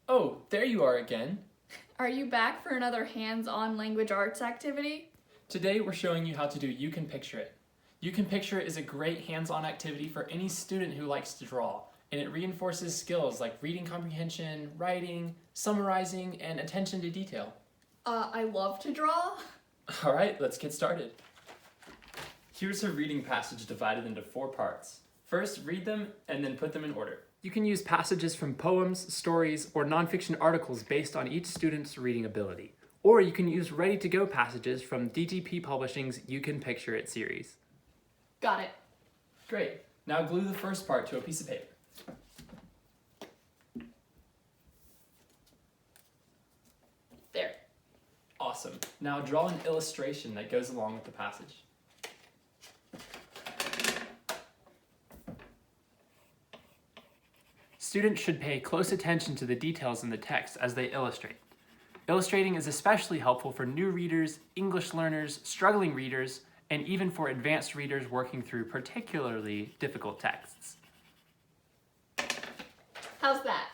Oh, there you are again. Are you back for another hands-on language arts activity? Today we're showing you how to do You Can Picture It. You Can Picture It is a great hands-on activity for any student who likes to draw, and it reinforces skills like reading comprehension, writing, summarizing, and attention to detail. I love to draw. All right, let's get started. Here's a reading passage divided into 4 parts. First, read them and then put them in order. You can use passages from poems, stories, or nonfiction articles based on each student's reading ability. Or you can use ready-to-go passages from DTP Publishing's You Can Picture It series. Got it. Great. Now glue the first part to a piece of paper. There. Awesome. Now draw an illustration that goes along with the passage. Students should pay close attention to the details in the text as they illustrate. Illustrating is especially helpful for new readers, English learners, struggling readers, and even for advanced readers working through particularly difficult texts. How's that?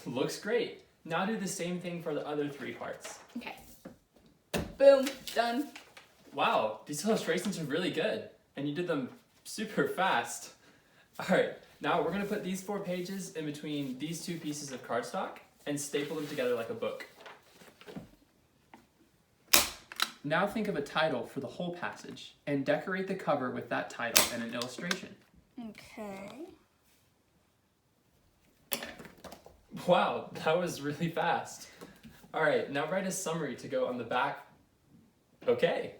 Looks great. Now do the same thing for the other 3 parts. Okay. Boom. Done. Wow, these illustrations are really good, and you did them super fast. All right, now we're gonna put these 4 pages in between these 2 pieces of cardstock and staple them together like a book. Now think of a title for the whole passage and decorate the cover with that title and an illustration. Okay. Wow, that was really fast. All right, now write a summary to go on the back. Okay.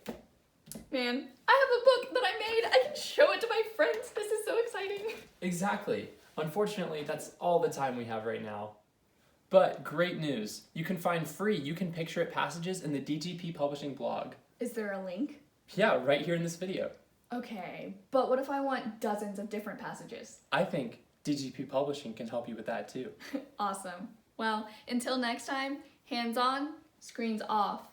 Man, I have a book that I made. I can show it to my friends. This is so exciting. Exactly. Unfortunately, that's all the time we have right now. But great news, you can find free You Can Picture It passages in the DTP Publishing blog. Is there a link? Yeah, right here in this video. Okay, but what if I want dozens of different passages? I think DTP Publishing can help you with that too. Awesome. Well, until next time, hands on, screens off.